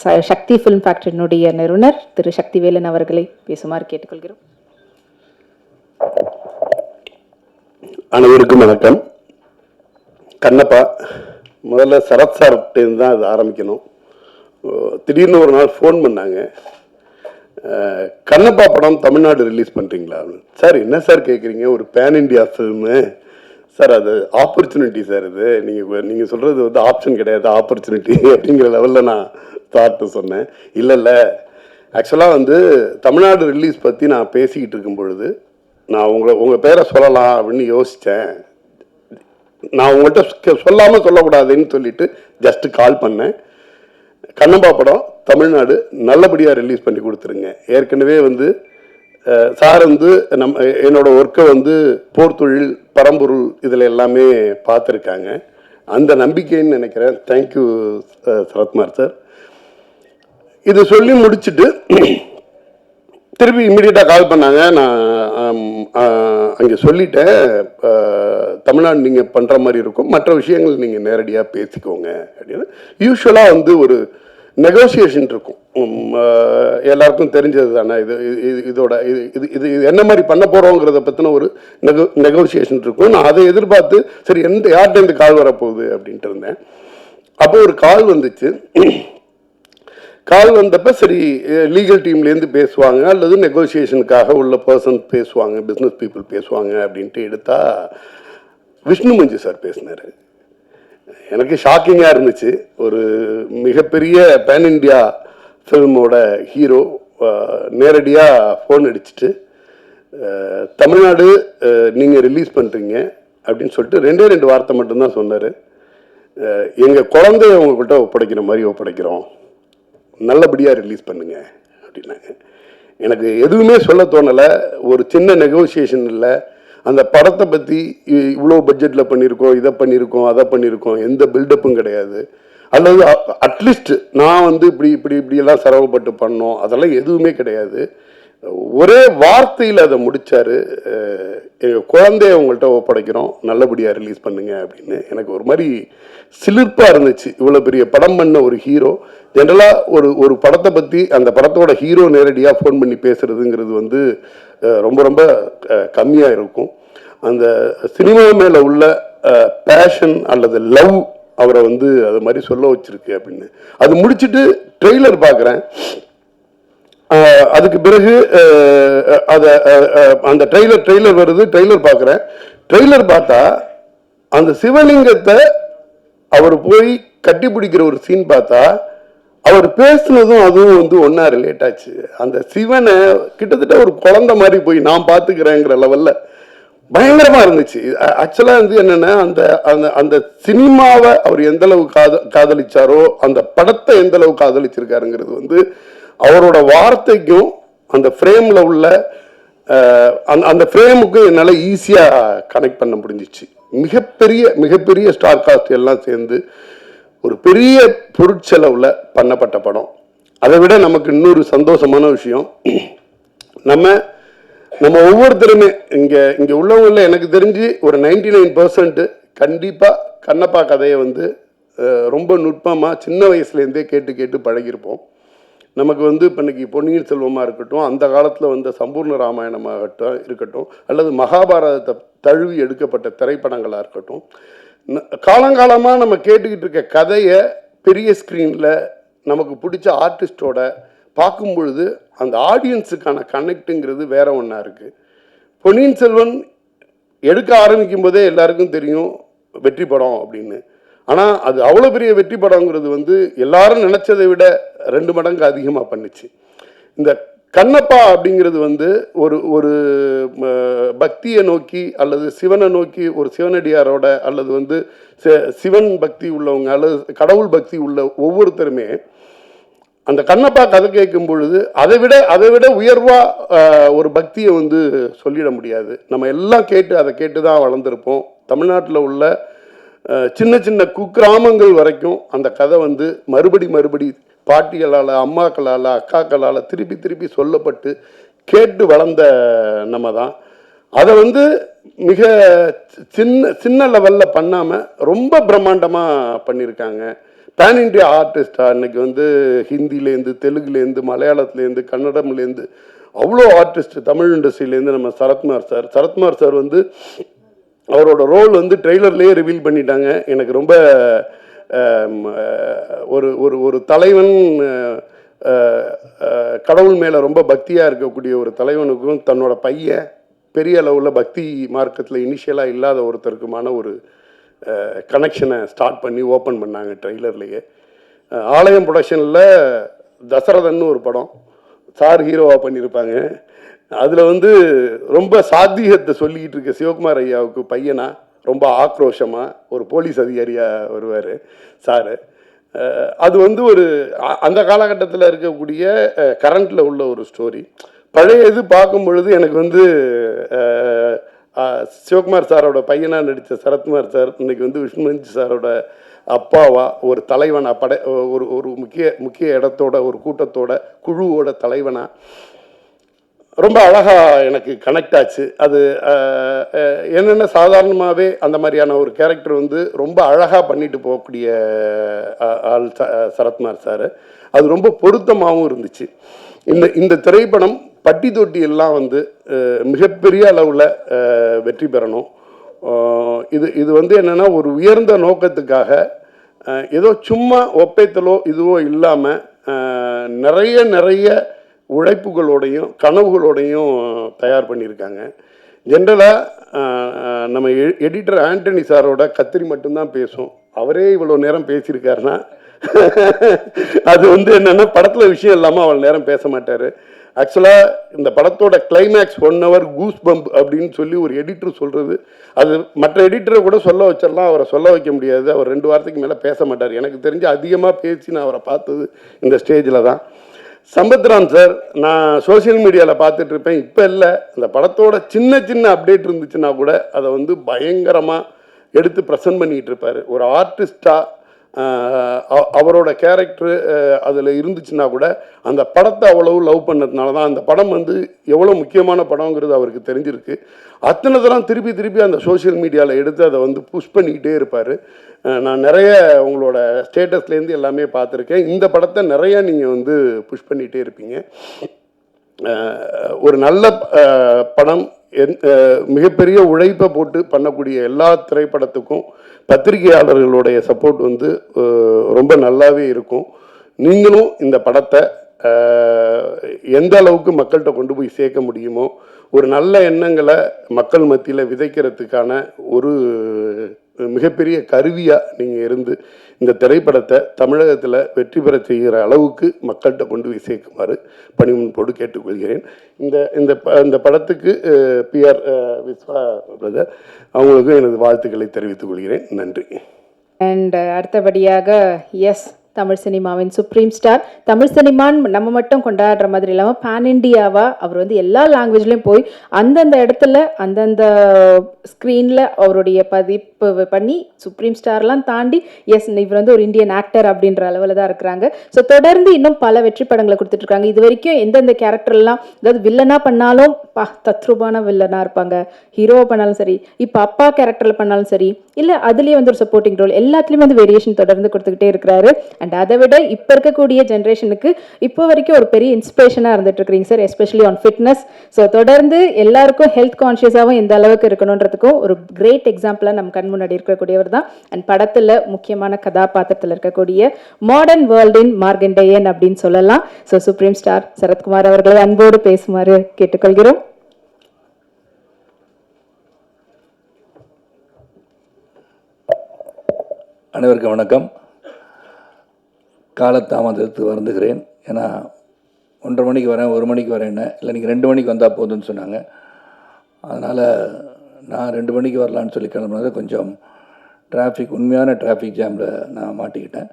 சக்தி film ஃபேக்டரியினுடைய நிறுவனர் திரு சக்திவேலன் அவர்களை பேசுமாறு கேட்டுக்கொள்கிறோம். அனைவருக்கும் வணக்கம். கண்ணப்பா, முதல்ல சரத் சார்கிட்டேருந்து தான் அது ஆரம்பிக்கணும். திடீர்னு ஒரு நாள் ஃபோன் பண்ணாங்க, கண்ணப்பா படம் தமிழ்நாடு ரிலீஸ் பண்ணுறீங்களா? சார் என்ன சார் கேட்குறீங்க, ஒரு பேன் இண்டியா ஃபில்மு சார், அது ஆப்பர்ச்சுனிட்டி சார். இது நீங்கள் சொல்கிறது வந்து ஆப்ஷன் கிடையாது, ஆப்பர்ச்சுனிட்டி அப்படிங்கிற லெவலில் நான் தாட்டு சொன்னேன். இல்லை, ஆக்சுவலாக வந்து தமிழ்நாடு ரிலீஸ் பற்றி நான் பேசிக்கிட்டு இருக்கும் பொழுது நான் உங்கள் பேரை சொல்லலாம் அப்படின்னு யோசித்தேன். நான் உங்கள்கிட்ட சொல்லாமல் சொல்லக்கூடாதுன்னு சொல்லிட்டு ஜஸ்ட்டு கால் பண்ணேன். கண்ணப்பா படம் தமிழ்நாடு நல்லபடியாக ரிலீஸ் பண்ணி கொடுத்துருங்க. ஏற்கனவே வந்து சார் வந்து என்னோட ஒர்க்கை வந்து போர் தொழில், பரம்பொருள் இதில் எல்லாமே பார்த்துருக்காங்க. அந்த நம்பிக்கைன்னு நினைக்கிறேன். Thank you Sarathkumar sir. இது சொல்லி முடிச்சுட்டு திருப்பி இம்மிடியட்டாக கால் பண்ணாங்க. நான் அங்கே சொல்லிட்டேன், தமிழ்நாடு நீங்கள் பண்ணுற மாதிரி இருக்கும், மற்ற விஷயங்கள் நீங்கள் நேரடியாக பேசிக்கோங்க அப்படின்னு. யூஸ்வலாக வந்து ஒரு நெகோசியேஷன் இருக்கும், எல்லாருக்கும் தெரிஞ்சது தானே. இதோட இது என்ன மாதிரி பண்ண போகிறோங்கிறத பற்றின ஒரு நெகோசியேஷன் இருக்கும். நான் அதை எதிர்பார்த்து சரி யார்கிட்ட இந்த கால் வரப்போகுது அப்படின்ட்டு இருந்தேன். அப்போ ஒரு கால் வந்துச்சு. கால் வந்தப்போ சரி லீகல் டீம்லேருந்து பேசுவாங்க அல்லது நெகோசியேஷனுக்காக உள்ள பர்சன் பேசுவாங்க, பிஸ்னஸ் பீப்புள் பேசுவாங்க அப்படின்ட்டு எடுத்தால் விஷ்ணு மஞ்சு சார் பேசினார். எனக்கு ஷாக்கிங்காக இருந்துச்சு. ஒரு மிகப்பெரிய பேன் இண்டியா ஃபில்மோட ஹீரோ நேரடியாக ஃபோன் அடிச்சுட்டு தமிழ்நாடு நீங்கள் ரிலீஸ் பண்ணுறீங்க அப்படின்னு சொல்லிட்டு ரெண்டு வார்த்தை மட்டும்தான் சொன்னார். எங்கள் குழந்தைய உங்கள்கிட்ட ஒப்படைக்கிற மாதிரி ஒப்படைக்கிறோம், நல்லபடியாக ரிலீஸ் பண்ணுங்க அப்படின்னாங்க. எனக்கு எதுவுமே சொல்ல தோணலை. ஒரு சின்ன நெகோசியேஷன் இல்லை. அந்த படத்தை பற்றி இவ்வளோ பட்ஜெட்டில் பண்ணியிருக்கோம், இதை பண்ணியிருக்கோம், அதை பண்ணியிருக்கோம், எந்த பில்டப்பும் கிடையாது. அல்லது அட்லீஸ்ட் நான் வந்து இப்படியெல்லாம் சிரமப்பட்டு பண்ணோம், அதெல்லாம் எதுவுமே கிடையாது. ஒரே வார்த்தையில் அதை முடித்தார், எங்கள் குழந்தைய உங்கள்கிட்ட ஒப்படைக்கிறோம், நல்லபடியாக ரிலீஸ் பண்ணுங்க அப்படின்னு. எனக்கு ஒரு மாதிரி சிலிர்ப்பாக இருந்துச்சு. இவ்வளோ பெரிய படம் பண்ண ஒரு ஹீரோ, ஜென்ரலாக ஒரு படத்தை பற்றி அந்த படத்தோட ஹீரோ நேரடியாக ஃபோன் பண்ணி பேசுகிறதுங்கிறது வந்து ரொம்ப ரொம்ப கம்மியாக இருக்கும். அந்த சினிமா மேலே உள்ள பேஷன் அல்லது லவ் அவரை வந்து அது மாதிரி சொல்ல வச்சிருக்கு அப்படின்னு. அது முடிச்சுட்டு ட்ரெய்லர் பார்க்குறேன். அதுக்கு பிறகு அந்த ட்ரெய்லர் வருது. ட்ரெய்லர் பார்க்குறேன். ட்ரெய்லர் பார்த்தா அந்த சிவலிங்கத்தை அவர் போய் கட்டி பிடிக்கிற ஒரு சீன் பார்த்தா அவர் பேசுனதும் அதுவும் வந்து ஒன்றா ரிலேட் ஆச்சு. அந்த சிவனை கிட்டத்தட்ட ஒரு குழந்தை மாதிரி போய் நான் பார்த்துக்கிறேங்கிற லெவலில் பயங்கரமாக இருந்துச்சு. ஆக்சுவலாக வந்து என்னென்னா அந்த அந்த அந்த சினிமாவை அவர் எந்தளவு காதலிச்சாரோ, அந்த படத்தை எந்தளவு காதலிச்சிருக்காருங்கிறது வந்து அவரோட வார்த்தைக்கும் அந்த ஃப்ரேமில் உள்ள அந்த ஃப்ரேமுக்கும் என்னால் ஈஸியாக கனெக்ட் பண்ண முடிஞ்சிச்சு. மிகப்பெரிய ஸ்டார் காஸ்ட் எல்லாம் சேர்ந்து ஒரு பெரிய பொருட்செலவில் பண்ணப்பட்ட படம். அதை விட நமக்கு இன்னொரு சந்தோஷமான விஷயம், நம்ம ஒவ்வொருத்தருமே இங்கே உள்ளவங்களில் எனக்கு தெரிஞ்சு ஒரு 99% கண்டிப்பாக கண்ணப்பா கதையை வந்து ரொம்ப நுட்பமாக சின்ன வயசுலேருந்தே கேட்டு பழகியிருப்போம். நமக்கு வந்து இப்போ இன்னைக்கு பொன்னியின் செல்வமாக இருக்கட்டும், அந்த காலத்தில் வந்த சம்பூர்ண ராமாயணமாகட்டும் இருக்கட்டும், அல்லது மகாபாரதத்தை தழுவி எடுக்கப்பட்ட திரைப்படங்களாக இருக்கட்டும், காலங்காலமாக நம்ம கேட்டுக்கிட்டு இருக்க கதையை பெரிய ஸ்க்ரீனில் நமக்கு பிடிச்ச ஆர்டிஸ்டோட பார்க்கும் பொழுது அந்த ஆடியன்ஸுக்கான கனெக்டுங்கிறது வேற ஒன்றா இருக்குது. பொன்னியின் செல்வன் எடுக்க ஆரம்பிக்கும் போதே எல்லாருக்கும் தெரியும் வெற்றி படம் அப்படின்னு. ஆனால் அது அவ்வளோ பெரிய வெற்றி படங்கிறது வந்து எல்லாரும் நினச்சதை விட 2 மடங்கு அதிகமாக பண்ணிச்சு. இந்த கண்ணப்பா அப்படிங்கிறது வந்து ஒரு பக்தியை நோக்கி அல்லது சிவனை நோக்கி ஒரு சிவனடியாரோட அல்லது வந்து சிவன் பக்தி உள்ளவங்க அல்லது கடவுள் பக்தி உள்ள ஒவ்வொருத்தருமே அந்த கண்ணப்பா கதை கேட்கும் பொழுது அதை விட உயர்வாக ஒரு பக்தியை வந்து சொல்லிட முடியாது. நம்ம எல்லாம் அதை கேட்டு தான் வளர்ந்துருப்போம். தமிழ்நாட்டில் உள்ள சின்ன குக்கிராமங்கள் வரைக்கும் அந்த கதை வந்து மறுபடி பாட்டிகளால், அம்மாக்களால், அக்காக்களால் திருப்பி சொல்லப்பட்டு கேட்டு வளர்ந்த நம்ம தான். அதை வந்து மிக சின்ன லெவலில் பண்ணாமல் ரொம்ப பிரம்மாண்டமாக பண்ணியிருக்காங்க. பேன் இண்டியா ஆர்டிஸ்டாக இன்னைக்கு வந்து ஹிந்திலேருந்து, தெலுங்குலேருந்து, மலையாளத்துலேருந்து, கன்னடம்லேருந்து அவ்வளோ ஆர்டிஸ்ட் தமிழ் இண்டஸ்ட்ரியிலேருந்து நம்ம சரத்குமார் சார் வந்து அவரோட ரோல் வந்து ட்ரெய்லர்லேயே ரிவீல் பண்ணிட்டாங்க. எனக்கு ரொம்ப ஒரு ஒரு ஒரு தலைவன், கடவுள் மேலே ரொம்ப பக்தியாக இருக்கக்கூடிய ஒரு தலைவனுக்கும் தன்னோட பையன் பெரிய அளவில் பக்தி மார்க்கத்தில் இனிஷியலாக இல்லாத ஒருத்தருக்குமான ஒரு கனெக்ஷனை ஸ்டார்ட் பண்ணி ஓப்பன் பண்ணாங்க ட்ரெய்லர்லேயே. ஆலயம் ப்ரொடக்ஷனில் தசரதன்னு ஒரு படம் சார் ஹீரோவாக பண்ணியிருப்பாங்க. அதில் வந்து ரொம்ப சாத்தியத்தை சொல்லிக்கிட்டு இருக்க சிவகுமார் ஐயாவுக்கு பையனா ரொம்ப ஆக்ரோஷமாக ஒரு போலீஸ் அதிகாரியாக வருவார் சார். அது வந்து ஒரு அந்த காலகட்டத்தில் இருக்கக்கூடிய கரண்டில் உள்ள ஒரு ஸ்டோரி. பழைய இது பார்க்கும் பொழுது எனக்கு வந்து சிவகுமார் சாரோட பையனாக நடித்த சரத்குமார் சார் இன்னைக்கு வந்து விஷ்ணுமஞ்சி சாரோட அப்பாவா ஒரு தலைவனா ஒரு ஒரு முக்கிய இடத்தோட ஒரு கூட்டத்தோட குழுவோட தலைவனா ரொம்ப அழகாக எனக்கு கனெக்ட் ஆச்சு. அது என்னென்ன சாதாரணமாகவே அந்த மாதிரியான ஒரு கேரக்டர் வந்து ரொம்ப அழகாக பண்ணிட்டு போகக்கூடிய ஆள் சரத்குமார் சார். அது ரொம்ப பொருத்தமாகவும் இருந்துச்சு. இந்த திரைப்படம் பட்டி தொட்டி எல்லாம் வந்து மிகப்பெரிய அளவில் வெற்றி பெறணும். இது வந்து என்னென்னா ஒரு உயர்ந்த நோக்கத்துக்காக ஏதோ சும்மா ஒப்பைத்தலோ இதுவோ இல்லாமல் நிறைய உழைப்புகளோடையும் கனவுகளோடையும் தயார் பண்ணியிருக்காங்க. ஜென்ரலாக நம்ம எடிட்டர் ஆண்டனி சாரோட கத்திரி மட்டும்தான் பேசும். அவரே இவ்வளோ நேரம் பேசியிருக்காருன்னா அது வந்து என்னென்னா படத்தில் விஷயம் இல்லாமல் அவ்வளோ நேரம் பேச மாட்டார். ஆக்சுவலாக இந்த படத்தோட கிளைமேக்ஸ் 1 hour கூஸ் பம்ப் அப்படின்னு சொல்லி ஒரு எடிட்டர் சொல்கிறது, அது மற்ற எடிட்டரை கூட சொல்ல வச்சிடலாம், அவரை சொல்ல வைக்க முடியாது. அவர் 2 வாரத்துக்கு மேலே பேச மாட்டார். எனக்கு தெரிஞ்சு அதிகமாக பேசி நான் அவரை பார்த்தது இந்த ஸ்டேஜில் தான். சம்பத்ராம் சார் நான் சோசியல் மீடியாவில் பார்த்துட்டு இருப்பேன். இப்போ இல்லை, இந்த படத்தோட சின்ன அப்டேட் இருந்துச்சுன்னா கூட அதை வந்து பயங்கரமாக எடுத்து ப்ரெசன்ட் பண்ணிகிட்டு இருப்பார். ஒரு ஆர்டிஸ்டாக அவரோட கேரக்டரு அதில் இருந்துச்சுன்னா கூட அந்த படத்தை அவ்வளவு லவ் பண்ணதுனால தான் அந்த படம் வந்து எவ்வளோ முக்கியமான படங்கிறது அவருக்கு தெரிஞ்சிருக்கு. அத்தனைதெல்லாம் திருப்பி அந்த சோஷியல் மீடியாவில் எடுத்து அதை வந்து புஷ் பண்ணிக்கிட்டே இருப்பார். நான் நிறைய உங்களோட ஸ்டேட்டஸ்லேருந்து எல்லாமே பார்த்துருக்கேன். இந்த படத்தை நிறையா நீங்கள் வந்து புஷ் பண்ணிகிட்டே இருப்பீங்க. ஒரு நல்ல படம் மிகப்பெரிய உழைப்பை போட்டு பண்ணக்கூடிய எல்லா திரைப்படத்துக்கும் பத்திரிகையாளர்களுடைய சப்போர்ட் வந்து ரொம்ப நல்லாவே இருக்கும். நீங்களும் இந்த படத்தை எந்த அளவுக்கு மக்கள்கிட்ட கொண்டு போய் சேர்க்க முடியுமோ ஒரு நல்ல எண்ணங்களை மக்கள் மத்தியில் விதைக்கிறதுக்கான ஒரு மிகப்பெரிய கருவியாக நீங்கள் இருந்து இந்த திரைப்படத்தை தமிழகத்தில் வெற்றி பெற செய்கிற அளவுக்கு மக்கள்கிட்ட கொண்டு போய் சேர்க்குமாறு பணிமுன்போடு கேட்டுக்கொள்கிறேன். இந்த படத்துக்கு பிஆர் விஸ்வா பிரதர் அவங்களுக்கும் எனது வாழ்த்துக்களை தெரிவித்துக் கொள்கிறேன். நன்றி. அண்ட் அடுத்தபடியாக எஸ் தமிழ் சினிமாவின் சுப்ரீம் ஸ்டார். தமிழ் சினிமான்னு நம்ம மட்டும் கொண்டாடுற மாதிரி இல்லாமல் பேன் இண்டியாவாக அவர் வந்து எல்லா லாங்குவேஜ்லேயும் போய் அந்தந்த இடத்துல அந்தந்த ஸ்க்ரீனில் அவருடைய பதிப்பு பண்ணி சுப்ரீம் ஸ்டார்லாம் தாண்டி எஸ் இவர் வந்து ஒரு இந்தியன் ஆக்டர் அப்படின்ற அளவில் தான் இருக்கிறாங்க. ஸோ தொடர்ந்து இன்னும் பல வெற்றி படங்களை கொடுத்துட்ருக்காங்க. இது வரைக்கும் எந்தெந்த கேரக்டர்லாம், அதாவது வில்லனாக பண்ணாலும் தத்ரூபான வில்லனாக இருப்பாங்க, ஹீரோவாக பண்ணாலும் சரி, இப்போ அப்பா கேரக்டரில் பண்ணாலும் சரி, இல்லை அதுலேயே வந்து ஒரு சப்போர்ட்டிங் ரோல், எல்லாத்துலேயுமே வந்து வேரியேஷன் தொடர்ந்து கொடுத்துக்கிட்டே இருக்கிறாரு. அண்ட் அதை விட இப்போ இருக்கக்கூடிய ஜென்ரேஷனுக்கு இப்போ வரைக்கும் ஒரு பெரிய இன்ஸ்பிரேஷனாக இருந்துட்டு இருக்கிறீங்க sir, especially on fitness. So தொடர்ந்து எல்லாருக்கும் ஹெல்த் கான்ஷியஸாகவும் எந்த அளவுக்கு இருக்கணுன்றதுக்கும் ஒரு கிரேட் எக்ஸாம்பிளாக நம்ம கண் முன்னாடி இருக்கக்கூடியவர் தான். அண்ட் படத்தில் முக்கியமான கதாபாத்திரத்தில் இருக்கக்கூடிய மாடர்ன் வேர்ல்டின் மார்கண்டேயன் அப்படின்னு சொல்லலாம். ஸோ சுப்ரீம் ஸ்டார் சரத்குமார் அவர்களை அன்போடு பேசுமாறு கேட்டுக்கொள்கிறோம். அனைவருக்கும் வணக்கம். காலதாமதத்துக்கு வருந்துகிறேன். ஏன்னா 1:30 மணிக்கு வரேன், 1 மணிக்கு வரேன்னு, இல்லை நீங்கள் 2 மணிக்கு வந்தால் போதும்னு சொன்னாங்க. அதனால் நான் 2 மணிக்கு வரலான்னு சொல்லி கிளம்புனது கொஞ்சம் டிராஃபிக், உண்மையான டிராஃபிக் ஜாமில் நான் மாட்டிக்கிட்டேன்.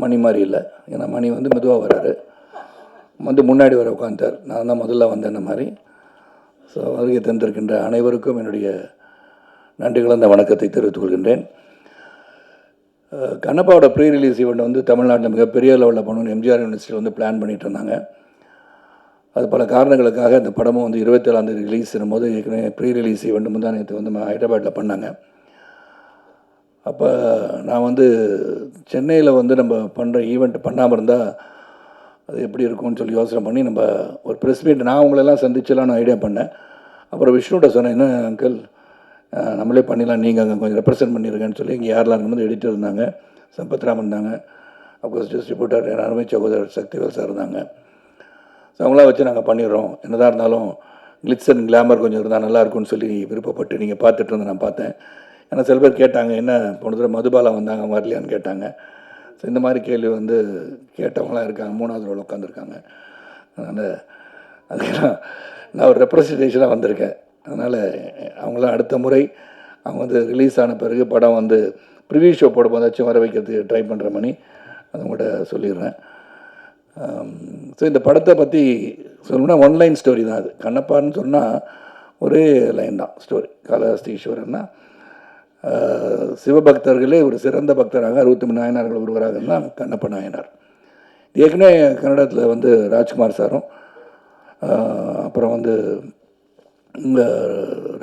மணி மாதிரி இல்லை, ஏன்னா மணி வந்து மெதுவாக வராரு, வந்து முன்னாடி வர உட்காந்துட்டார். நான் தான் முதல்ல வந்தேன்ன மாதிரி. ஸோ வருகை தந்திருக்கின்ற அனைவருக்கும் என்னுடைய நன்றி கலந்த வணக்கத்தை தெரிவித்துக் கொள்கின்றேன். கண்ணப்பாவோட ப்ரீ ரிலீஸ் ஈவெண்ட் வந்து தமிழ்நாட்டில் மிகப்பெரிய லெவலில் பண்ணணும்னு எம்ஜிஆர் யூனிவர்சிட்டியில் வந்து பிளான் பண்ணிகிட்டு இருந்தாங்க. அது பல காரணங்களுக்காக இந்த படமும் வந்து 27ஆம் ரிலீஸ் போது ஏற்கனவே ப்ரீ ரிலீஸ் ஈவெண்ட் முந்தானத்து வந்து ஹைதராபாத்தில் பண்ணாங்க. அப்போ நான் வந்து சென்னையில் வந்து நம்ம பண்ணுற ஈவெண்ட் பண்ணாமல் இருந்தால் அது எப்படி இருக்கும்னு சொல்லி யோசனை பண்ணி நம்ம ஒரு ப்ரெஸ் மீட் நான் உங்களெல்லாம் சந்திச்சலாம் நான் ஐடியா பண்ணேன். அப்புறம் விஷ்ணுகிட்ட சொன்னேன், என்ன அங்கிள் நம்மளே பண்ணிடலாம், நீங்கள் அங்கே கொஞ்சம் ரெப்ரசென்ட் பண்ணியிருக்கேன்னு சொல்லி இங்கே யாரெல்லாம் இருக்கும்போது எடிட்டர் இருந்தாங்க, சம்பத்ராமன் இருந்தாங்க, அப்கோர்ஸ் டிஸ்ட்ரிபியூட்டர் என் அருமை சகோதரர் சக்திவேல் சார் இருந்தாங்க. ஸோ அவங்களாம் வச்சு நாங்கள் பண்ணிடுறோம், என்னதான் இருந்தாலும் கிளிட்ஸ் அண்ட் கிளாமர் கொஞ்சம் இருந்தால் நல்லாயிருக்கும்னு சொல்லி விருப்பப்பட்டு நீங்கள் பார்த்துட்டு இருந்து நான் பார்த்தேன். ஏன்னா சில பேர் கேட்டாங்க, என்ன போன தடவை மதுபாலா வந்தாங்க வரலையான்னு கேட்டாங்க. ஸோ இந்த மாதிரி கேள்வி வந்து கேட்டவங்களாம் இருக்காங்க, 3வது ரோல் உட்காந்துருக்காங்க. அதனால் அதுக்கெல்லாம் நான் ஒரு ரெப்ரசன்டேஷனாக வந்திருக்கேன். அதனால் அவங்களாம் அடுத்த முறை அவங்க வந்து ரிலீஸ் ஆன பிறகு படம் வந்து ப்ரிவியூ ஷோ போடும்போதாச்சும் வர வைக்கிறதுக்கு ட்ரை பண்ணுற மணி அதை உங்கள்கிட்ட சொல்லிடுறேன். ஸோ இந்த படத்தை பற்றி சொல்லணும்னா ஒன்லைன் ஸ்டோரி தான் அது. கண்ணப்பான்னு சொன்னால் ஒரே லைன் தான் ஸ்டோரி. காளஹஸ்தீஸ்வரர்னா சிவபக்தர்களே ஒரு சிறந்த பக்தராக 63 நாயனார்கள் ஒருவராக தான் கண்ணப்ப நாயனார். ஏற்கனவே கன்னடத்தில் வந்து ராஜ்குமார் சாரும் அப்புறம் வந்து இந்த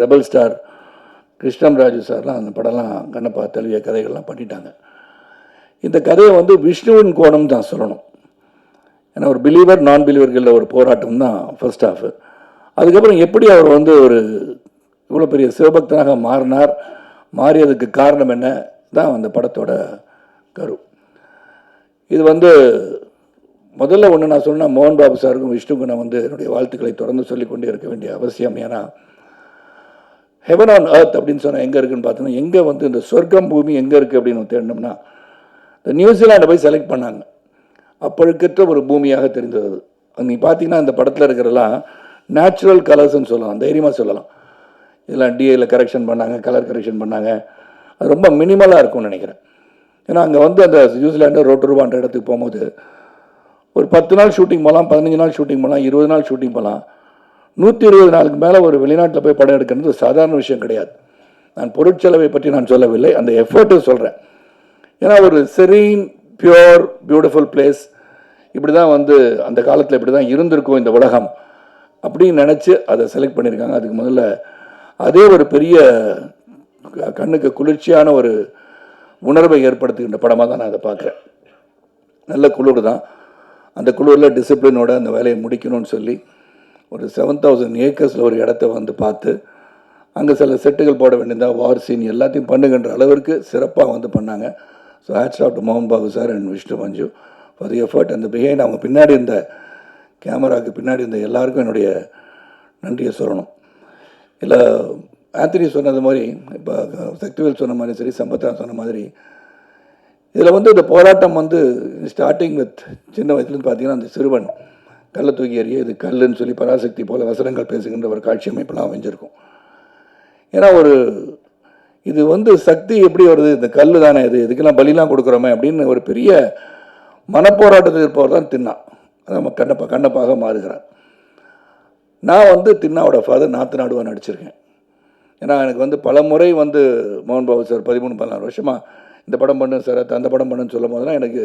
ரெபல் ஸ்டார் கிருஷ்ணம் ராஜு சார்லாம் அந்த படம்லாம் கண்ணப்பா தழுவிய கதைகள்லாம் பண்ணிட்டாங்க. இந்த கதையை வந்து விஷ்ணுவின் கோணம் தான் சொல்லணும். ஏன்னா ஒரு பிலீவர் நான் பிலீவர்களில் ஒரு போராட்டம் தான் ஃபர்ஸ்ட் ஹாஃப். அதுக்கப்புறம் எப்படி அவர் வந்து ஒரு இவ்வளோ பெரிய சிவபக்தனாக மாறியதுக்கு காரணம் என்ன தான் அந்த படத்தோட கரு. இது வந்து முதல்ல ஒன்று நான் சொன்னால் மோகன் பாபு சாருக்கும் விஷ்ணுக்கும் நான் வந்து என்னுடைய வாழ்த்துக்களை தொடர்ந்து சொல்லிக் கொண்டே இருக்க வேண்டிய அவசியம். ஏன்னா ஹெவன் ஆன் எர்த் அப்படின்னு சொன்னால் எங்கே இருக்குன்னு பார்த்தோன்னா, எங்கே வந்து இந்த சொர்க்கம் பூமி எங்கே இருக்குது அப்படின்னு தேடினோம்னா இந்த நியூசிலாண்டை போய் செலக்ட் பண்ணாங்க. அப்பழுக்கற்ற ஒரு பூமியாக தெரிந்தது. நீ பார்த்தீங்கன்னா இந்த படத்தில் இருக்கிறலாம் நேச்சுரல் கலர்ஸ்ன்னு சொல்லலாம், தைரியமாக சொல்லலாம். இதெல்லாம் டிஏயில் கரெக்ஷன் பண்ணாங்க, கலர் கரெக்ஷன் பண்ணாங்க. அது ரொம்ப மினிமலாக இருக்கும்னு நினைக்கிறேன். ஏன்னா அங்கே வந்து அந்த நியூசிலாண்டு ரோட்டருவான்ற இடத்துக்கு போகும்போது ஒரு 10 நாள் ஷூட்டிங் போகலாம், 15 நாள் ஷூட்டிங் போகலாம், 20 நாள் ஷூட்டிங் போகலாம். 120 நாளுக்கு மேலே ஒரு வெளிநாட்டில் போய் படம் எடுக்கிறது சாதாரண விஷயம் கிடையாது. நான் பொருட்செலவை பற்றி நான் சொல்லவில்லை, அந்த எஃபர்ட்டு சொல்கிறேன். ஏன்னா ஒரு செரீன் பியூர் பியூட்டிஃபுல் பிளேஸ் இப்படி தான் வந்து அந்த காலத்தில் இப்படி தான் இருந்திருக்கும் இந்த உலகம் அப்படின்னு நினச்சி அதை செலக்ட் பண்ணியிருக்காங்க. அதுக்கு முதல்ல அதே ஒரு பெரிய கண்ணுக்கு குளிர்ச்சியான ஒரு உணர்வை ஏற்படுத்துகின்ற படமாக தான் நான் அதை பார்க்குறேன். நல்ல குளிர் தான். அந்த குளிரில் டிசிப்ளினோட அந்த வேலையை முடிக்கணும்னு சொல்லி ஒரு 7000 ஏக்கர்ஸில் ஒரு இடத்த வந்து பார்த்து அங்கே சில செட்டுகள் போட வேண்டியதாக வார் சீன் எல்லாத்தையும் பண்ணுகின்ற அளவிற்கு சிறப்பாக வந்து பண்ணாங்க. ஸோ ஹேட்ஸ் ஆஃப் டு மோகன் Babu sir and Vishnu Manju for the effort. அந்த பிஹைண்ட் அவங்க பின்னாடி இருந்த கேமராவுக்கு பின்னாடி இருந்த எல்லாருக்கும் என்னுடைய நன்றியை சொல்லணும். இல்லை ஆந்தனி சொன்னது மாதிரி, இப்போ சக்திவேல் சொன்ன மாதிரி சரி, சம்பத்ராமன் சொன்ன மாதிரி, இதில் வந்து இந்த போராட்டம் வந்து ஸ்டார்டிங் வித் சின்ன வயசுலேருந்து பார்த்தீங்கன்னா அந்த சிறுவன் கல்லை தூக்கி எறிய இது கல்லுன்னு சொல்லி பராசக்தி போல் வசனங்கள் பேசுகின்ற ஒரு காட்சி அமைப்பெல்லாம் அமைஞ்சிருக்கும். ஏன்னா இது வந்து சக்தி எப்படி வருது, இந்த கல் தானே இது, இதுக்கெல்லாம் பலிலாம் கொடுக்குறோமே அப்படின்னு ஒரு பெரிய மனப்போராட்டத்தில் இருப்பவர் தான் தின்னா. நம்ம கண்ணப்பாக மாறுகிறார். நான் வந்து தின்னாவோட ஃபாதர் நாத்து நாடுவாக நடிச்சிருக்கேன். ஏன்னா எனக்கு வந்து பல முறை வந்து மோகன் பாபு சார் 13-14 வருஷமாக இந்த படம் பண்ணு சார், அந்த படம் பண்ணுன்னு சொல்லும் போதெல்லாம் எனக்கு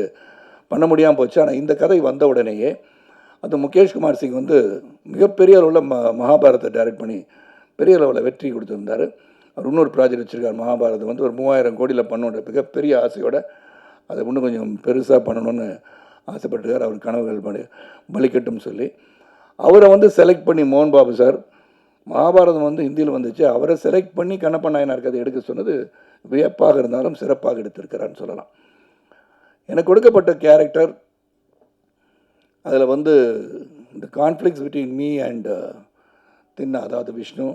பண்ண முடியாமல் போச்சு. ஆனால் இந்த கதை வந்த உடனேயே அது முகேஷ் குமார் சிங் வந்து மிகப்பெரிய அளவில் மகாபாரத்தை டைரக்ட் பண்ணி பெரிய அளவில் வெற்றி கொடுத்துருந்தார். அவர் இன்னொரு ப்ராஜெக்ட் வச்சுருக்கார். மகாபாரதம் வந்து ஒரு 3000 கோடியில் பண்ணணுன்ற மிகப்பெரிய ஆசையோட அதை இன்னும் கொஞ்சம் பெருசாக பண்ணணும்னு ஆசைப்பட்டுருக்கார். அவர் கனவுகள் பலிக்கட்டும் சொல்லி அவரை வந்து செலக்ட் பண்ணி மோகன் பாபு சார் மகாபாரதம் வந்து ஹிந்தியில் வந்துச்சு, அவரை செலக்ட் பண்ணி கண்ணப்ப நாயனார் கதை எடுக்க சொன்னது வியப்பாக இருந்தாலும் சிறப்பாக எடுத்திருக்கிறான்னு சொல்லலாம். எனக்கு கொடுக்கப்பட்ட கேரக்டர் அதில் வந்து இந்த கான்ஃப்ளிக்ஸ் பிட்வீன் மீ அண்ட் தின்னா, அதாவது விஷ்ணு,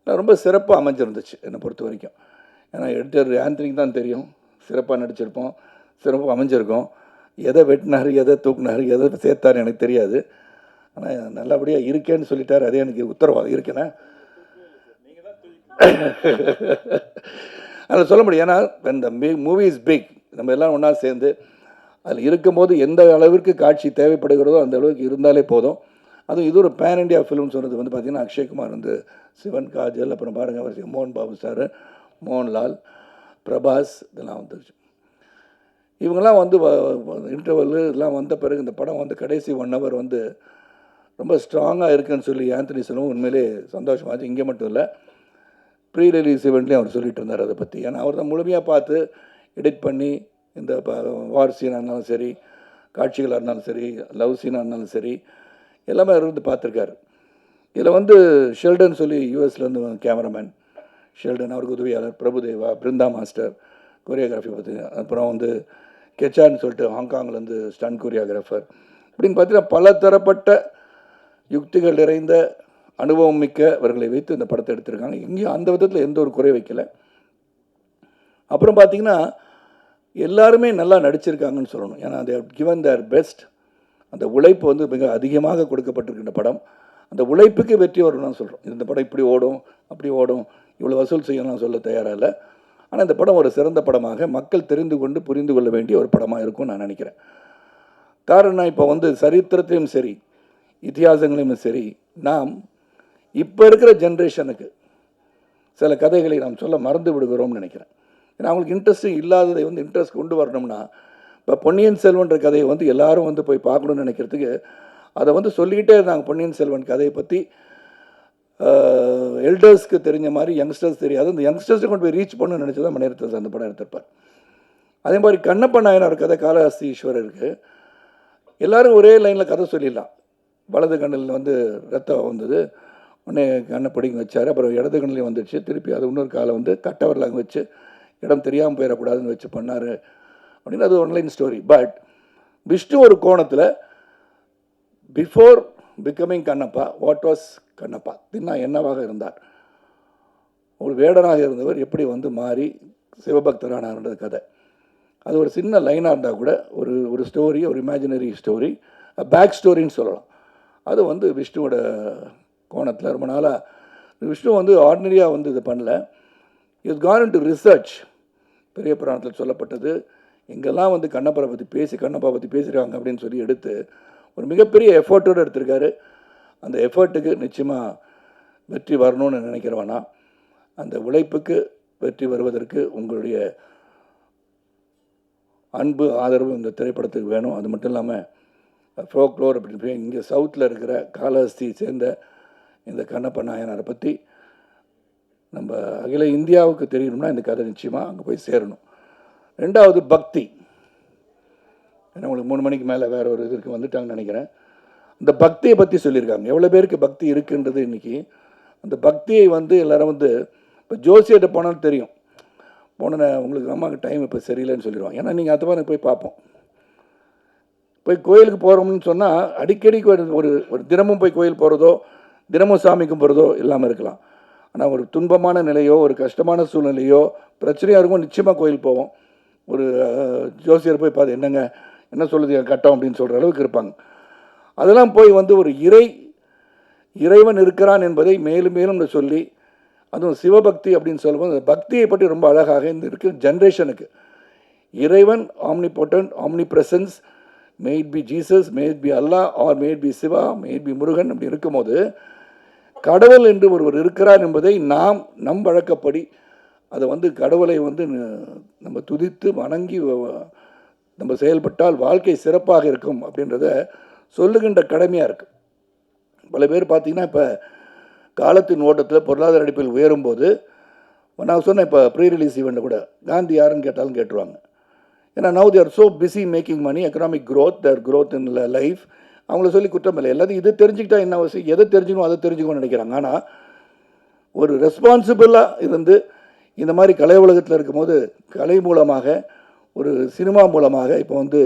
ரொம்ப சிறப்பாக அமைஞ்சிருந்துச்சு என்னை பொறுத்த வரைக்கும். ஏன்னா எடிட்டர் ஆந்தனிக்கு தான் தெரியும், சிறப்பாக நடிச்சிருப்போம், சிறப்பாக அமைஞ்சிருக்கோம். எதை வெட்டினார், எதை தூக்குனார், எதை சேர்த்தார் எனக்கு தெரியாது. ஆனால் நல்லபடியாக இருக்கேன்னு சொல்லிட்டார். அதே எனக்கு உத்தரவாதம் இருக்கேன்னா அதில் சொல்ல முடியும். ஏன்னா இந்த மூவி இஸ் பிக், நம்ம எல்லாம் ஒன்றா சேர்ந்து அதில் இருக்கும்போது எந்த அளவிற்கு காட்சி தேவைப்படுகிறதோ அந்த அளவுக்கு இருந்தாலே போதும். அதுவும் இது ஒரு பேன் இண்டியா ஃபிலிம் சொன்னது வந்து பார்த்திங்கன்னா அக்ஷய்குமார் வந்து சிவன், காஜல், அப்புறம் பாருங்கள் அவர் மோகன் பாபு சார், மோகன்லால், பிரபாஸ், இதெல்லாம் வந்துருச்சு. இவங்கெல்லாம் வந்து இன்டர்வல் இதெல்லாம் வந்த பிறகு இந்த படம் வந்து கடைசி 1 hour வந்து ரொம்ப ஸ்ட்ராங்காக இருக்குதுன்னு சொல்லி ஆந்தனி சொல்லவும் உண்மையிலே சந்தோஷமாச்சு. இங்கே மட்டும் இல்லை, ப்ரீ ரிலீஸ் ஈவெண்ட்லேயும் அவர் சொல்லிட்டு இருந்தார் அதை பற்றி. ஏன்னா அவர் தான் முழுமையாக பார்த்து எடிட் பண்ணி இந்த வார் சீனாக இருந்தாலும் சரி, காட்சிகளாக இருந்தாலும் சரி, லவ் சீனாக இருந்தாலும் சரி, எல்லாமே அவர் வந்து பார்த்துருக்காரு. இதில் வந்து ஷெல்டன் சொல்லி யூஎஸ்லேருந்து கேமராமேன் ஷெல்டன், அவருக்கு உதவியாளர் பிரபுதேவா, பிருந்தா மாஸ்டர் கொரியோகிராஃபி பற்றி, அப்புறம் வந்து கெச்சான்னு சொல்லிட்டு ஹாங்காங்லேருந்து ஸ்டன் கொரியோகிராஃபர், இப்படின்னு பார்த்தீங்கன்னா பல தரப்பட்ட யுக்திகள் நிறைந்த அனுபவம் மிக்கவர்களை வைத்து இந்த படத்தை எடுத்திருக்காங்க. இங்கேயும் அந்த விதத்தில் எந்த ஒரு குறை வைக்கலை. அப்புறம் பார்த்திங்கன்னா எல்லாருமே நல்லா நடிச்சிருக்காங்கன்னு சொல்லணும். ஏன்னா they have given their best. அந்த உழைப்பு வந்து மிக அதிகமாக கொடுக்கப்பட்டிருக்கின்ற படம். அந்த உழைப்புக்கு வெற்றி வரணும்னு சொல்கிறோம். இந்த படம் இப்படி ஓடும், அப்படி ஓடும், இவ்வளோ வசூல் செய்யணும்னு சொல்ல தயாராக இல்லை. ஆனால் இந்த படம் ஒரு சிறந்த படமாக மக்கள் தெரிந்து கொண்டு புரிந்து கொள்ள வேண்டிய ஒரு படமாக இருக்கும்னு நான் நினைக்கிறேன். காரணம் இப்போ வந்து சரித்திரத்திலையும் சரி, இதிகாசங்களையும் சரி, நாம் இப்போ இருக்கிற ஜென்ரேஷனுக்கு சில கதைகளை நாம் சொல்ல மறந்து விடுகிறோம்னு நினைக்கிறேன். ஏன்னா அவங்களுக்கு இன்ட்ரெஸ்ட் இல்லாததை வந்து இன்ட்ரெஸ்ட் கொண்டு வரணும்னா, இப்போ பொன்னியின் செல்வன்ற கதையை வந்து எல்லாரும் வந்து போய் பார்க்கணுன்னு நினைக்கிறதுக்கு அதை வந்து சொல்லிக்கிட்டே இருந்தாங்க. பொன்னியின் செல்வன் கதையை பற்றி எல்டர்ஸ்க்கு தெரிஞ்ச மாதிரி யங்ஸ்டர்ஸ் தெரியாது. அந்த யங்ஸ்டர்ஸை கொண்டு போய் ரீச் பண்ணணும்னு நினச்சி தான் மணிரத்னம் அந்த படம் எடுத்திருப்பார். அதே மாதிரி கண்ணப்ப நாயனார் கதை காளஹஸ்தி ஈஸ்வரருக்கு எல்லோரும் ஒரே லைனில் கதை சொல்லிடலாம். வலது கண்ணில் வந்து ரத்தம் வந்தது, உடனே கண்ணை பிடிங்க வச்சார், அப்புறம் இடது கண்ணிலையும் வந்துடுச்சு, திருப்பி அது இன்னொரு காலை வந்து கட்டவரில் அங்கே வச்சு இடம் தெரியாமல் போயிடக்கூடாதுன்னு வச்சு பண்ணார் அப்படின்னு அது ஒன்லைன் ஸ்டோரி. பட் விஷ்ணு ஒரு கோணத்தில் before becoming Kannappa, what was Kannappa, தின்னா என்னவாக இருந்தார், ஒரு வேடனாக இருந்தவர் எப்படி வந்து மாறி சிவபக்தரானார்ன்ற கதை. அது ஒரு சின்ன லைனாக இருந்தால் கூட ஒரு ஸ்டோரி, ஒரு இமேஜினரி ஸ்டோரி, பேக் ஸ்டோரின்னு சொல்லலாம். அது வந்து விஷ்ணுவோட கோணத்தில் ரொம்ப நாளாக விஷ்ணு வந்து ஆர்டினரியாக வந்து இது பண்ணல. Is gone into research. பெரிய புராணத்தில் சொல்லப்பட்டது, எங்கெல்லாம் வந்து கண்ணப்பரை பற்றி கண்ணப்பா பற்றி பேசுகிறாங்க அப்படின்னு சொல்லி எடுத்து ஒரு மிகப்பெரிய எஃபர்ட்டோடு எடுத்திருக்காரு. அந்த எஃபர்ட்டுக்கு நிச்சயமாக வெற்றி வரணும்னு நினைக்கிறவனா, அந்த உழைப்புக்கு வெற்றி வருவதற்கு உங்களுடைய அன்பு ஆதரவு இந்த திரைப்படத்துக்கு வேணும். அது மட்டும் இல்லாமல் ஃபோக்லோர் அப்படின்னு இங்கே சவுத்தில் இருக்கிற காளஹஸ்தி சேர்ந்த இந்த கண்ணப்ப நாயனாரை பற்றி நம்ம அகில இந்தியாவுக்கு தெரியணும்னா இந்த கதை நிச்சயமாக அங்கே போய் சேரணும். ரெண்டாவது பக்தி. ஏன்னா உங்களுக்கு 3 மணிக்கு மேலே வேறு ஒரு இதுக்கு வந்துட்டாங்கன்னு நினைக்கிறேன். இந்த பக்தியை பற்றி சொல்லியிருக்காங்க. எவ்வளோ பேருக்கு பக்தி இருக்குன்றது இன்றைக்கி. அந்த பக்தியை வந்து எல்லோரும் வந்து இப்போ ஜோசியிட்ட போனாலும் தெரியும், போன உங்களுக்கு அம்மாவுக்கு டைம் இப்போ சரியில்லைன்னு சொல்லிடுவாங்க. ஏன்னா நீங்கள் அதை போய் பார்ப்போம். போய் கோயிலுக்கு போகிறோம்னு சொன்னால் அடிக்கடி ஒரு தினமும் போய் கோயில் போகிறதோ தினமும் சாமி கும்பிட்றதோ இல்லாமல் இருக்கலாம். ஆனால் ஒரு துன்பமான நிலையோ ஒரு கஷ்டமான சூழ்நிலையோ பிரச்சனையாக இருக்கும், நிச்சயமாக கோயில் போவோம். ஒரு ஜோசியர் போய் பார்த்து என்னங்க என்ன சொல்லுது கட்டம் அப்படின்னு சொல்கிற அளவுக்கு இருப்பாங்க. அதெல்லாம் போய் வந்து ஒரு இறைவன் இருக்கிறான் என்பதை மேலும் மேலும் சொல்லி, அதுவும் சிவபக்தி அப்படின்னு சொல்லும்போது அந்த பக்தியை பற்றி ரொம்ப அழகாக இந்த இருக்கிற ஜென்ரேஷனுக்கு இறைவன் omnipotent, omni presence, may it be Jesus, may it be Allah, or may it be Shiva, may it be Murugan, அப்படி இருக்கும்போது கடவுள் என்று ஒருவர் இருக்கிறார் என்பதை நாம் நம் வழக்கப்படி அதை வந்து கடவுளை வந்து நம்ம துதித்து வணங்கி நம்ம செயல்பட்டால் வாழ்க்கை சிறப்பாக இருக்கும் அப்படின்றத சொல்லுகின்ற கடமையாக இருக்குது. பல பேர் பார்த்திங்கன்னா இப்போ காலத்தின் ஓட்டத்தில் பொருளாதார அடிப்பில் உயரும்போது நான் சொன்னேன், இப்போ ப்ரீ ரிலீஸ் ஈவெண்ட்டில் கூட காந்தி யாருன்னு கேட்டாலும் கேட்டுருவாங்க. ஏன்னா now they are so busy making money, economic growth, their growth in life. அவங்கள சொல்லி குற்றம் இல்லை, எல்லாத்தையும் இது தெரிஞ்சுக்கிட்டா என்ன அவசியம், எதை தெரிஞ்சுக்கணும் அதை தெரிஞ்சுக்கணும்னு நினைக்கிறாங்க. ஆனால் ஒரு ரெஸ்பான்சிபிளாக இருந்து இந்த மாதிரி கலை உலகத்தில் இருக்கும்போது கலை மூலமாக ஒரு சினிமா மூலமாக இப்போ வந்து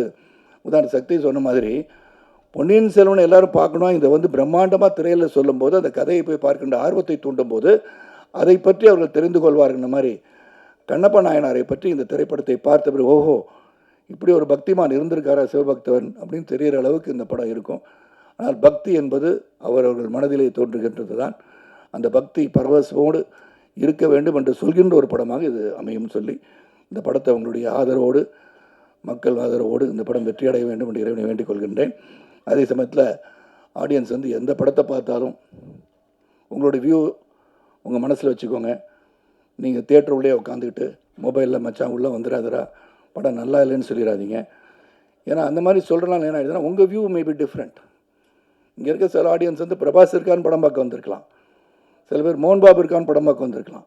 உதாரண சக்தி சொன்ன மாதிரி பொன்னியின் செல்வனை எல்லோரும் பார்க்கணும், இதை வந்து பிரம்மாண்டமாக திரையில் சொல்லும்போது அந்த கதையை போய் பார்க்கின்ற ஆர்வத்தை தூண்டும் போது அதை பற்றி அவர்கள் தெரிந்து கொள்வார்கள். இந்த மாதிரி கண்ணப்ப நாயனாரை பற்றி இந்த திரைப்படத்தை பார்த்த பிறகு ஓஹோ இப்படி ஒரு பக்திமான் இருந்திருக்காரா சிவபக்தவன் அப்படின்னு தெரிகிற அளவுக்கு இந்த படம் இருக்கும். ஆனால் பக்தி என்பது அவரவர்கள் மனதிலே தோன்றுகின்றது தான். அந்த பக்தி பரவசமோடு இருக்க வேண்டும் என்று சொல்கின்ற ஒரு படமாக இது அமையும் சொல்லி இந்த படத்தை உங்களுடைய ஆதரவோடு, மக்கள் ஆதரவோடு இந்த படம் வெற்றி அடைய வேண்டும் என்று இறைவனை வேண்டிக் கொள்கின்றேன். அதே சமயத்தில் ஆடியன்ஸ் வந்து எந்த படத்தை பார்த்தாலும் உங்களுடைய வியூ உங்கள் மனசில் வச்சுக்கோங்க. நீங்கள் தியேட்டர் உள்ளே உட்காந்துக்கிட்டு மொபைலில் மச்சான் உள்ளே வந்துடாதரா படம் நல்லா இல்லைன்னு சொல்லிடாதீங்க. ஏன்னா அந்த மாதிரி சொல்கிறனால என்ன ஆகிடுதுன்னா உங்கள் வியூ மே பி டிஃப்ரெண்ட். இங்கே இருக்க சில ஆடியன்ஸ் வந்து பிரபாஸ் இருக்கான்னு படம் பார்க்க வந்திருக்கலாம், சில பேர் மோகன் பாபு இருக்கான்னு படம் பார்க்க வந்திருக்கலாம்,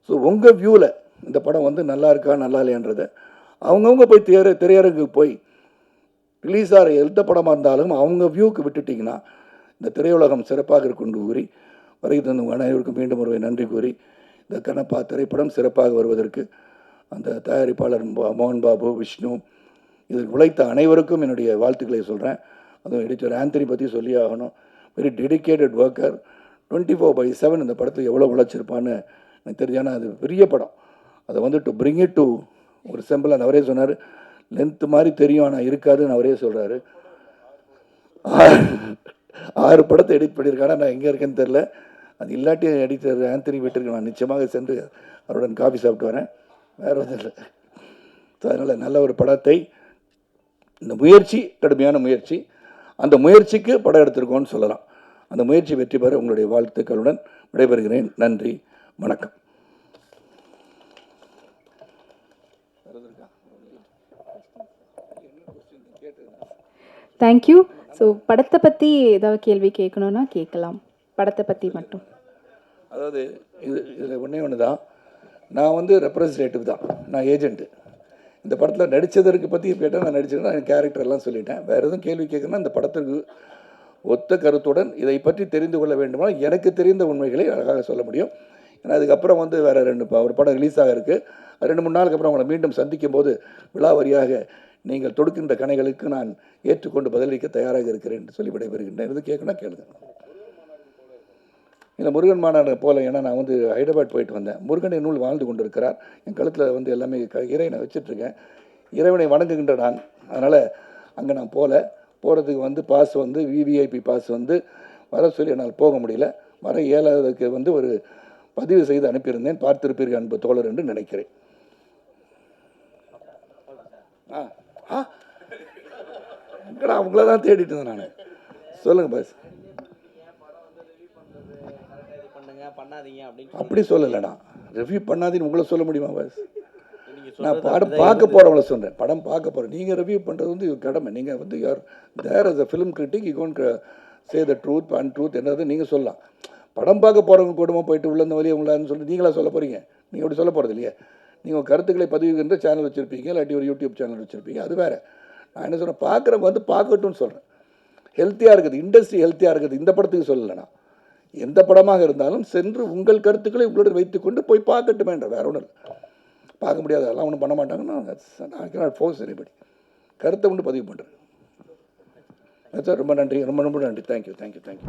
ஸோ உங்கள் வியூவில் இந்த படம் வந்து நல்லா இருக்கா நல்லா இல்லையான்றதை அவங்கவுங்க போய் திரையரங்குக்கு போய் ரிலீஸ் ஆகிற எந்த படமாக இருந்தாலும் அவங்க வியூவுக்கு விட்டுட்டிங்கன்னா இந்த திரையுலகம் சிறப்பாக இருக்குன்னு கூறி வருகை தந்த அனைவருக்கும் மீண்டும் ஒரு நன்றி கூறி இந்த கண்ணப்பா திரைப்படம் சிறப்பாக வருவதற்கு அந்த தயாரிப்பாளர் மோகன் பாபு, விஷ்ணு, இதில் உழைத்த அனைவருக்கும் என்னுடைய வாழ்த்துக்களை சொல்கிறேன். அதுவும் எடிட்டர் ஆந்தனி பற்றி சொல்லி ஆகணும். Very dedicated worker. 24/7 இந்த படத்துக்கு எவ்வளோ உழைச்சிருப்பான்னு எனக்கு தெரிஞ்சானா அது பெரிய படம். அதை வந்து டு பிரிங் இட் டு ஒரு சிம்பிள், அந்த அவரே சொன்னார் லென்த்து மாதிரி தெரியும் ஆனால் இருக்காதுன்னு அவரே சொல்கிறாரு. 6 படத்தை எடிட் பண்ணியிருக்காங்க. நான் எங்கே இருக்கேன்னு தெரில. அது இல்லாட்டி எடிட்டர் ஆந்தனி வீட்டிற்கு நான் நிச்சயமாக சென்று அவருடன் காஃபி சாப்பிட்டு வரேன். வேறு ஒன்றும் இல்லை. ஸோ அதனால் நல்ல ஒரு படத்தை, இந்த முயற்சி கடுமையான முயற்சி, அந்த முயற்சிக்கு படம் எடுத்திருக்கோன்னு சொல்லலாம். அந்த முயற்சி வெற்றி பெற உங்களுடைய வாழ்த்துக்களுடன் விடைபெறுகிறேன். நன்றி, வணக்கம். தேங்க்யூ. ஸோ படத்தை பற்றி ஏதாவது கேள்வி கேட்கணுன்னா கேட்கலாம். படத்தை பற்றி மட்டும். அதாவது இதில் ஒன்று தான், நான் வந்து ரெப்ரஸன்டேட்டிவ் தான், நான் ஏஜென்ட்டு. இந்த படத்தில் நடித்ததற்கு பற்றி கேட்டால் நான் நடிச்சிருக்கேன், என் கேரக்டர்லாம் சொல்லிட்டேன். வேறு எதுவும் கேள்வி கேட்கணும்னா இந்த படத்துக்கு ஒத்த கருத்துடன் இதை பற்றி தெரிந்து கொள்ள வேண்டுமானால் எனக்கு தெரிந்த உண்மைகளை அழகாக சொல்ல முடியும். ஏன்னா அதுக்கப்புறம் வந்து வேறு ஒரு படம் ரிலீஸ் ஆக இருக்குது. 2-3 நாளுக்கு அப்புறம் அவங்களை மீண்டும் சந்திக்கும் போது விழாவரியாக நீங்கள் தொடுக்கின்ற கணைகளுக்கு நான் ஏற்றுக்கொண்டு பதிலளிக்க தயாராக இருக்கிறேன் என்று சொல்லி விடைபெறுகின்றேன். எது கேட்கணும் கேளுங்க. இல்லை, முருகன் மாநாடு போல, ஏன்னா நான் வந்து ஹைதராபாத் போயிட்டு வந்தேன். முருகன் என்னுள் வாழ்ந்து கொண்டு இருக்கிறார். என் கழுத்தில் வந்து எல்லாமே இறைவனை வச்சிட்ருக்கேன். இறைவனை வணங்குகின்ற நான். அதனால் அங்கே நான் போகிறதுக்கு வந்து பாஸ் வந்து விவிஐபி பாஸ் வந்து வர சொல்லி என்னால் போக முடியல. வர இயலாததுக்கு வந்து ஒரு பதிவு செய்து அனுப்பியிருந்தேன். பார்த்திருப்பீர்கள் அன்பு தோழர் என்று நினைக்கிறேன். அவங்கள தான் தேடிட்டு இருந்தேன் நான். சொல்லுங்கள் பாஸ். அப்படி சொல்லலைண்ணா, ரிவ்யூ பண்ணாதீன்னு உங்களை சொல்ல முடியுமா பாஸ்? நான் படம் பார்க்க போகிறவங்கள சொல்கிறேன். படம் பார்க்க போகிறேன். நீங்கள் ரிவ்யூ பண்ணுறது வந்து கடமை. நீங்கள் வந்து யார் there as a film critic, you gotta say the truth and truth என்னது நீங்கள் சொல்லலாம். படம் பார்க்க போகிறவங்க கூடமா போயிட்டு உள்ள இந்த வழியை உங்களான்னு சொல்லி நீங்களா சொல்ல போகிறீங்க? நீங்கள் அப்படி சொல்ல போகிறது இல்லையா? நீங்கள் கருத்துக்களை பதிவுகின்ற சேனல் வச்சுருப்பீங்க, இல்லாட்டி ஒரு யூடியூப் சேனல் வச்சுருப்பீங்க, அது வேறு. நான் என்ன சொல்கிறேன், பார்க்குறவங்க வந்து பார்க்கட்டும்னு சொல்கிறேன். ஹெல்த்தியாக இருக்குது, இண்டஸ்ட்ரி ஹெல்த்தியாக இருக்குது. இந்த படத்துக்கு சொல்லலைண்ணா, எந்த படமாக இருந்தாலும் சென்று உங்கள் கருத்துக்களை உங்களுடன் வைத்துக்கொண்டு போய் பார்க்கட்டுமேன்ற, வேற ஒன்றும் இல்லை. பார்க்க முடியாது, அதெல்லாம் ஒன்றும் பண்ண மாட்டாங்கன்னா நான் ஃபோர்ஸ் எனிபடி. கருத்தை ஒன்று பதிவு பண்ணுறேன் சார். ரொம்ப நன்றி, ரொம்ப ரொம்ப நன்றி. Thank you, thank you, thank you.